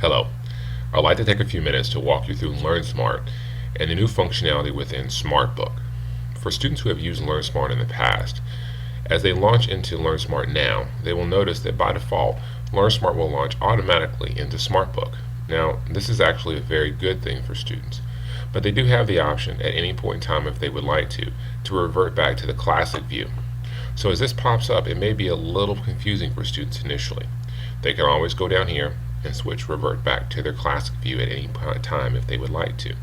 Hello. I'd like to take a few minutes to walk you through LearnSmart and the new functionality within SmartBook. For students who have used LearnSmart in the past, as they launch into LearnSmart now, they will notice that by default, LearnSmart will launch automatically into SmartBook. Now, this is actually a very good thing for students, but they do have the option at any point in time, if they would like to revert back to the classic view. So as this pops up, it may be a little confusing for students initially. They can always go down here and revert back to their classic view at any time if they would like to.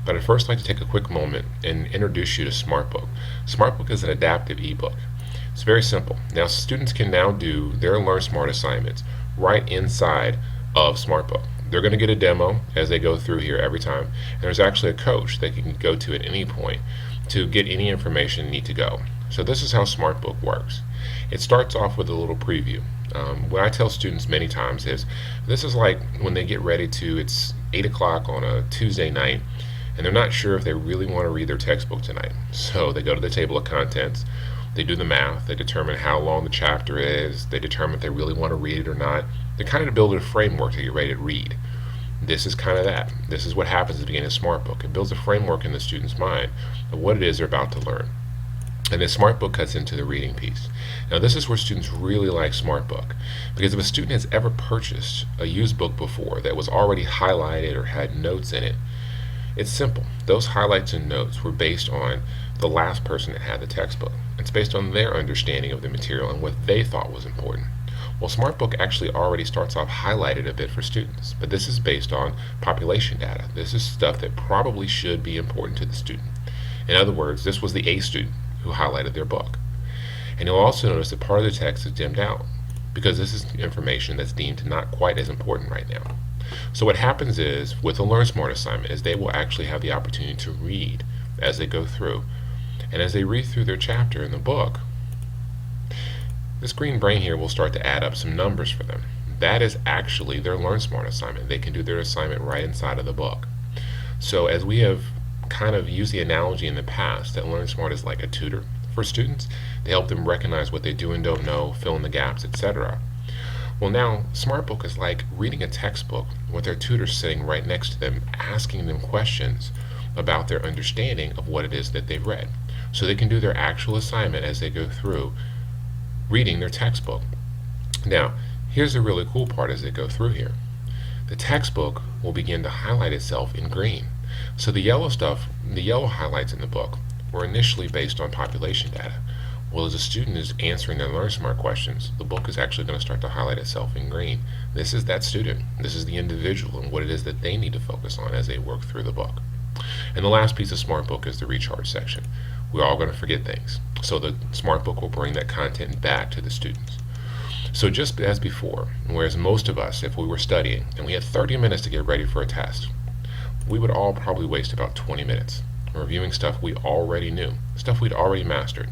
But I'd first like to take a quick moment and introduce you to SmartBook. SmartBook is an adaptive ebook. It's very simple. Now students can now do their LearnSmart assignments right inside of SmartBook. They're going to get a demo as they go through here every time, and there's actually a coach they can go to at any point to get any information they need to go. So this is how SmartBook works. It starts off with a little preview. What I tell students many times is, this is like when they get ready to, it's 8 o'clock on a Tuesday night, and they're not sure if they really want to read their textbook tonight. So they go to the table of contents, they do the math, they determine how long the chapter is, they determine if they really want to read it or not. They kind of build a framework to get ready to read. This is kind of that. This is what happens at the beginning of SmartBook. It builds a framework in the student's mind of what it is they're about to learn. And then SmartBook cuts into the reading piece. Now this is where students really like SmartBook, because if a student has ever purchased a used book before that was already highlighted or had notes in it, it's simple. Those highlights and notes were based on the last person that had the textbook. It's based on their understanding of the material and what they thought was important. Well, SmartBook actually already starts off highlighted a bit for students, but this is based on population data. This is stuff that probably should be important to the student. In other words, this was the A student who highlighted their book. And you'll also notice that part of the text is dimmed out, because this is information that's deemed not quite as important right now. So what happens is, with a LearnSmart assignment, is they will actually have the opportunity to read as they go through. And as they read through their chapter in the book, this green brain here will start to add up some numbers for them. That is actually their LearnSmart assignment. They can do their assignment right inside of the book. So as we have kind of used the analogy in the past that LearnSmart is like a tutor for students to help them recognize what they do and don't know, fill in the gaps, etc. Well, now SmartBook is like reading a textbook with their tutor sitting right next to them, asking them questions about their understanding of what it is that they've read. So they can do their actual assignment as they go through reading their textbook. Now, here's the really cool part as they go through here. The textbook will begin to highlight itself in green. So the yellow stuff, the yellow highlights in the book, were initially based on population data. Well, as a student is answering their LearnSmart questions, the book is actually going to start to highlight itself in green. This is that student. This is the individual and what it is that they need to focus on as they work through the book. And the last piece of SmartBook is the recharge section. We're all going to forget things. So the SmartBook will bring that content back to the students. So just as before, whereas most of us, if we were studying and we had 30 minutes to get ready for a test, we would all probably waste about 20 minutes reviewing stuff we already knew, stuff we'd already mastered.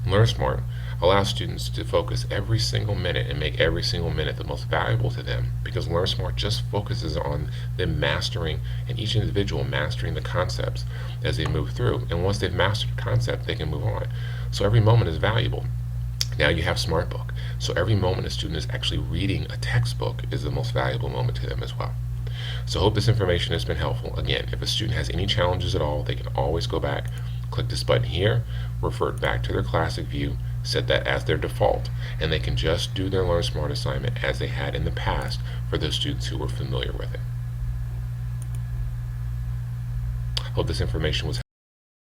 LearnSmart allows students to focus every single minute and make every single minute the most valuable to them, because LearnSmart just focuses on them mastering, and each individual mastering the concepts as they move through. And once they've mastered the concept, they can move on. So every moment is valuable. Now you have SmartBook. So every moment a student is actually reading a textbook is the most valuable moment to them as well. So I hope this information has been helpful. Again, if a student has any challenges at all, they can always go back, click this button here, revert back to their classic view, set that as their default, and they can just do their LearnSmart assignment as they had in the past for those students who were familiar with it. Hope this information was